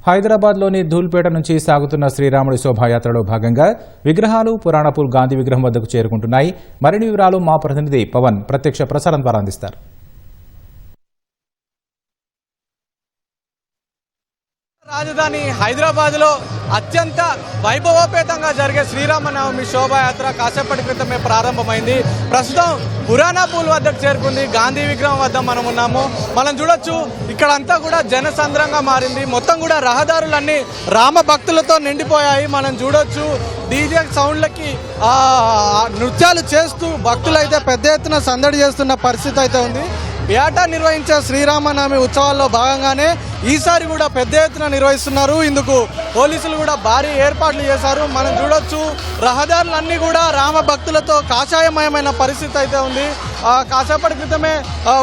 హైదరాబాద్లోని ధూల్పేట నుంచి సాగుతున్న శ్రీరాముడి శోభాయాత్రలో భాగంగా విగ్రహాలు పురాణపూల్ గాంధీ విగ్రహం వద్దకు చేరుకుంటున్నాయి. మరిన్ని వివరాలు మా ప్రతినిధి పవన్ ప్రత్యక్ష ప్రసారం ద్వారా అందిస్తారు. రాజధాని హైదరాబాద్లో అత్యంత వైభవోపేతంగా జరిగే శ్రీరామనవమి శోభాయాత్ర కాసేపటి క్రితమే ప్రారంభమైంది. ప్రస్తుతం పురాణపూల్ వద్దకు చేరుకుంది. గాంధీ విగ్రహం వద్ద మనం ఉన్నాము. మనం చూడొచ్చు ఇక్కడంతా కూడా జనసంద్రంగా మారింది. మొత్తం కూడా రహదారులన్నీ రామ భక్తులతో నిండిపోయాయి. మనం చూడొచ్చు డీజే సౌండ్లకి నృత్యాలు చేస్తూ భక్తులైతే పెద్ద ఎత్తున సందడి చేస్తున్న పరిస్థితి అయితే ఉంది. ఏటా నిర్వహించే శ్రీరామనవమి ఉత్సవాల్లో భాగంగానే ఈసారి కూడా పెద్ద ఎత్తున నిర్వహిస్తున్నారు. ఇందుకు పోలీసులు కూడా భారీ ఏర్పాట్లు చేశారు. మనం చూడొచ్చు రహదారులన్నీ కూడా రామ భక్తులతో కాషాయమయమైన పరిస్థితి అయితే ఉంది. కాసేపటి క్రితమే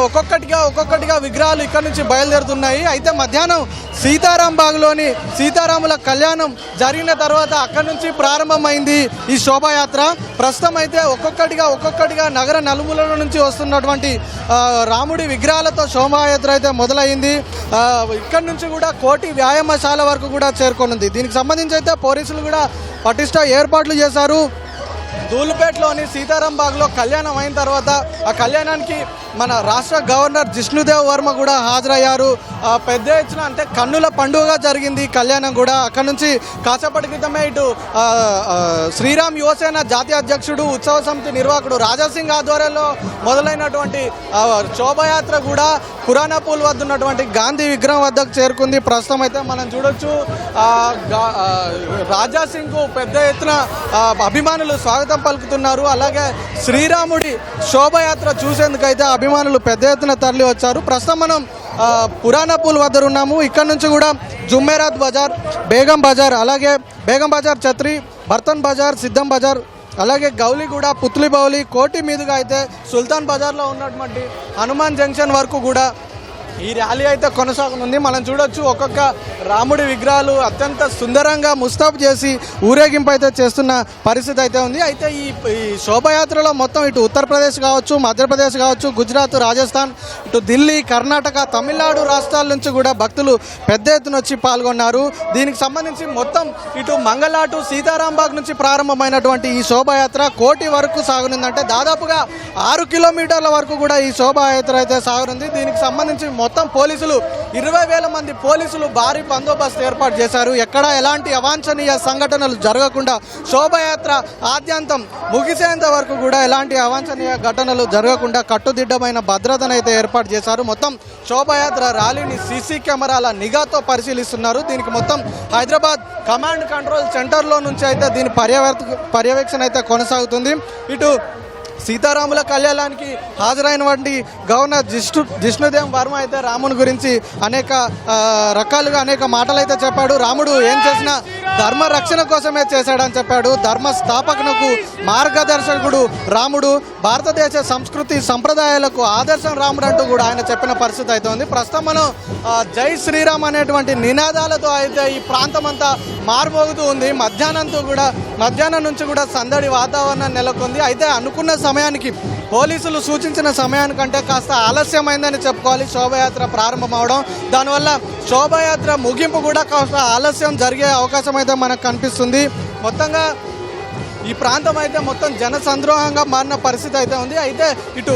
ఒక్కొక్కటిగా విగ్రహాలు ఇక్కడ నుంచి బయలుదేరుతున్నాయి. అయితే మధ్యాహ్నం సీతారాం బాగ్లోని సీతారాముల కళ్యాణం జరిగిన తర్వాత అక్కడి నుంచి ప్రారంభమైంది ఈ శోభాయాత్ర. ప్రస్తుతం అయితే ఒక్కొక్కటిగా నగర నలుమూలల నుంచి వస్తున్నటువంటి రాముడి విగ్రహాలతో శోభాయాత్ర అయితే మొదలైంది. ఇక్కడి నుంచి కూడా కోటి వ్యాయామశాల వరకు కూడా చేరుకోనుంది. దీనికి సంబంధించి అయితే పోలీసులు కూడా పటిష్ట ఏర్పాట్లు చేశారు. ధూల్పేటలోని సీతారాం బాగ్లో కళ్యాణం అయిన తర్వాత ఆ కళ్యాణానికి మన రాష్ట్ర గవర్నర్ జిష్ణుదేవ్ వర్మ కూడా హాజరయ్యారు. పెద్ద ఎత్తున అంటే కన్నుల పండుగగా జరిగింది కళ్యాణం కూడా. అక్కడ నుంచి కాసేపటి క్రితమే ఇటు శ్రీరామ్ యువసేన జాతీయ అధ్యక్షుడు ఉత్సవ సమితి నిర్వాహకుడు రాజాసింగ్ ఆధ్వర్యంలో మొదలైనటువంటి శోభాయాత్ర కూడా పురాణపూల్ వద్ద ఉన్నటువంటి గాంధీ విగ్రహం వద్దకు చేరుకుంది. ప్రస్తుతం అయితే మనం చూడొచ్చు రాజాసింగ్కు పెద్ద ఎత్తున అభిమానులు స్వాగతం పలుకుతున్నారు. అలాగే శ్రీరాముడి శోభాయాత్ర చూసేందుకైతే అభిమానులు పెద్ద ఎత్తున తరలి వచ్చారు. ప్రస్తుతం మనం పురాణపూల్ వద్ద ఉన్నాము. ఇక్కడ నుంచి కూడా జుమ్మేరాత్ బజార్, బేగం బజార్, అలాగే బేగం బజార్, ఛత్రి, బర్తన్ బజార్, సిద్ధం బజార్, అలాగే గౌలిగూడ, పుత్లిబౌలి, కోటి మీదుగా అయితే సుల్తాన్ బజార్లో ఉన్నటువంటి హనుమాన్ జంక్షన్ వరకు కూడా ఈ ర్యాలీ అయితే కొనసాగనుంది. మనం చూడొచ్చు ఒక్కొక్క రాముడి విగ్రహాలు అత్యంత సుందరంగా ముస్తాబు చేసి ఊరేగింపు అయితే చేస్తున్న పరిస్థితి అయితే ఉంది. అయితే ఈ శోభాయాత్రలో మొత్తం ఇటు ఉత్తరప్రదేశ్ కావచ్చు, మధ్యప్రదేశ్ కావచ్చు, గుజరాత్, రాజస్థాన్, ఇటు ఢిల్లీ, కర్ణాటక, తమిళనాడు రాష్ట్రాల నుంచి కూడా భక్తులు పెద్ద ఎత్తున వచ్చి పాల్గొన్నారు. దీనికి సంబంధించి మొత్తం ఇటు మంగళాటు, సీతారాంబాగ్ నుంచి ప్రారంభమైనటువంటి ఈ శోభాయాత్ర కోటి వరకు సాగనుందంటే దాదాపుగా 6 కిలోమీటర్ల వరకు కూడా ఈ శోభాయాత్ర అయితే సాగనుంది. దీనికి సంబంధించి మొత్తం పోలీసులు 20,000 మంది పోలీసులు భారీ బందోబస్తు ఏర్పాటు చేశారు. ఎక్కడా ఎలాంటి అవాంఛనీయ సంఘటనలు జరగకుండా శోభాయాత్ర ఆద్యంతం ముగిసేంత వరకు కూడా ఎలాంటి అవాంఛనీయ ఘటనలు జరగకుండా కట్టుదిట్టమైన భద్రతను అయితే ఏర్పాటు చేశారు. మొత్తం శోభాయాత్ర ర్యాలీని సీసీ కెమెరాల నిఘాతో పరిశీలిస్తున్నారు. దీనికి మొత్తం హైదరాబాద్ కమాండ్ కంట్రోల్ సెంటర్లో నుంచి అయితే దీని పర్యవేక్షణ అయితే కొనసాగుతుంది. ఇటు సీతారాముల కళ్యాణానికి హాజరైనటువంటి గవర్నర్ జిష్ణుదేవ్ వర్మ అయితే రాముని గురించి అనేక మాటలు అయితే చెప్పాడు. రాముడు ఏం చేసినా ధర్మ రక్షణ కోసమే చేశాడని చెప్పాడు. ధర్మ స్థాపకునకు మార్గదర్శకుడు రాముడు, భారతదేశ సంస్కృతి సంప్రదాయాలకు ఆదర్శం రాముడు అంటూ కూడా ఆయన చెప్పిన పరిస్థితి అయితే ఉంది. ప్రస్తుతం మనం జై శ్రీరామ్ అనేటువంటి నినాదాలతో అయితే ఈ ప్రాంతం అంతా మారుమోగుతూ ఉంది. మధ్యాహ్నం నుంచి కూడా సందడి వాతావరణం నెలకొంది. అయితే అనుకున్న సమయానికి పోలీసులు సూచించిన సమయానికంటే కాస్త ఆలస్యమైందని చెప్పుకోవాలి శోభాయాత్ర ప్రారంభం అవడం. దానివల్ల శోభాయాత్ర ముగింపు కూడా కాస్త ఆలస్యం జరిగే అవకాశం అయితే మనకు కనిపిస్తుంది. మొత్తంగా ఈ ప్రాంతం అయితే మొత్తం జనసంద్రోహంగా మారిన పరిస్థితి అయితే ఉంది. అయితే ఇటు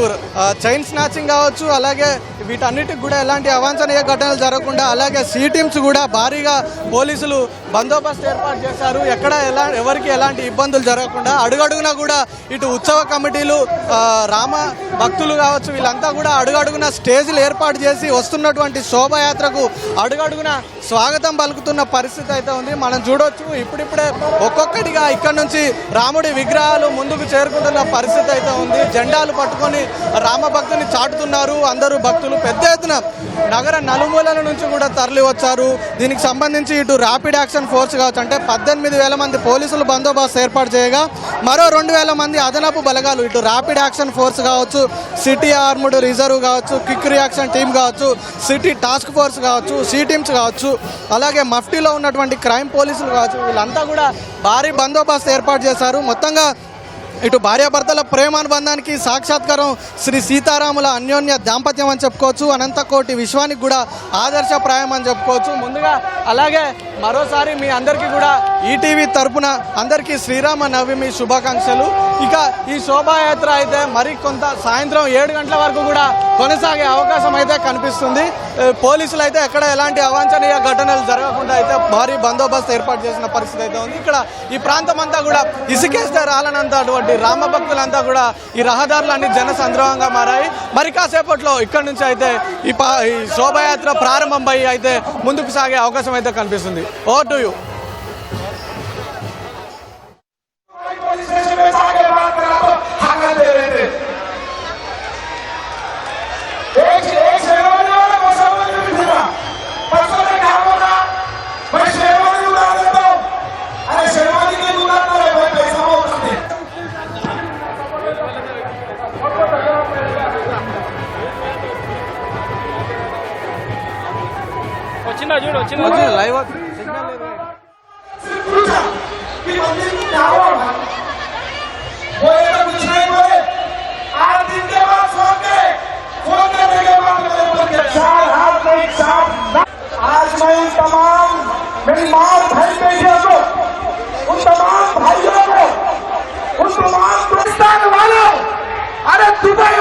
చైన్ స్నాచింగ్ కావచ్చు, అలాగే వీటన్నిటికి కూడా ఎలాంటి అవాంఛనీయ ఘటనలు జరగకుండా అలాగే సీ టీమ్స్ కూడా భారీగా పోలీసులు బందోబస్తు ఏర్పాటు చేశారు. ఎవరికి ఎలాంటి ఇబ్బందులు జరగకుండా అడుగడుగునా కూడా ఇటు ఉత్సవ కమిటీలు, రామ భక్తులు కావచ్చు, వీళ్ళంతా కూడా అడుగడుగున స్టేజ్లు ఏర్పాటు చేసి వస్తున్నటువంటి శోభాయాత్రకు అడుగడుగున స్వాగతం పలుకుతున్న పరిస్థితి అయితే ఉంది. మనం చూడొచ్చు ఇప్పుడిప్పుడే ఒక్కొక్కటిగా ఇక్కడ నుంచి రాముడి విగ్రహాలు ముందుకు చేరుకుంటున్న పరిస్థితి అయితే ఉంది. జెండాలు పట్టుకొని రామ భక్తుని చాటుతున్నారు అందరూ భక్తులు. పెద్ద ఎత్తున నగర నలుమూలల నుంచి కూడా తరలి వచ్చారు. దీనికి సంబంధించి ఇటు ర్యాపిడ్ యాక్షన్ ఫోర్స్ కావచ్చు, అంటే 18,000 మంది పోలీసులు బందోబస్తు ఏర్పాటు చేయగా మరో 2,000 మంది అదనపు బలగాలు ఇటు ర్యాపిడ్ యాక్షన్ ఫోర్స్ కావచ్చు, సిటీ ఆర్మ్డ్ రిజర్వ్ కావచ్చు, క్విక్ రియాక్షన్ టీం కావచ్చు, సిటీ టాస్క్ ఫోర్స్ కావచ్చు, సీ టీమ్స్ కావచ్చు, అలాగే మఫ్టీలో ఉన్నటువంటి క్రైమ్ పోలీసులు కావచ్చు, వీళ్ళంతా కూడా భారీ బందోబస్తు ఏర్పాటు చేశారు. మొత్తంగా ఇటు భార్యాభర్తల ప్రేమానుబంధానికి సాక్షాత్కారం శ్రీ సీతారాముల అన్యోన్య దాంపత్యం అని చెప్పుకోవచ్చు. అనంతకోటి విశ్వానికి కూడా ఆదర్శప్రాయం అని చెప్పుకోవచ్చు. ముందుగా అలాగే మరోసారి మీ అందరికీ కూడా ఈటీవీ తరపున అందరికీ శ్రీరామ నవమి శుభాకాంక్షలు. ఇక ఈ శోభాయాత్ర అయితే మరి కొంత సాయంత్రం 7 గంటల వరకు కూడా కొనసాగే అవకాశం అయితే కనిపిస్తుంది. పోలీసులు అయితే ఎక్కడ ఎలాంటి అవాంఛనీయ ఘటనలు జరగకుండా అయితే భారీ బందోబస్తు ఏర్పాటు చేసిన పరిస్థితి అయితే ఉంది. ఇక్కడ ఈ ప్రాంతం అంతా కూడా ఇసుకేస్తే రాలనంత అటువంటి రామభక్తులంతా కూడా ఈ రహదారులన్నీ జన సంద్రోహంగా మారాయి. మరి కాసేపట్లో ఇక్కడ నుంచి అయితే ఈ శోభాయాత్ర ప్రారంభమై అయితే ముందుకు సాగే అవకాశం అయితే కనిపిస్తుంది. Over to you. వచ్చిందా లైవ్ आज मैं तमाम मेरी माँ और भाई बेटियों को, उन तमाम भाइयों को, उन तमाम पाकिस्तान वालों, अरे दुबई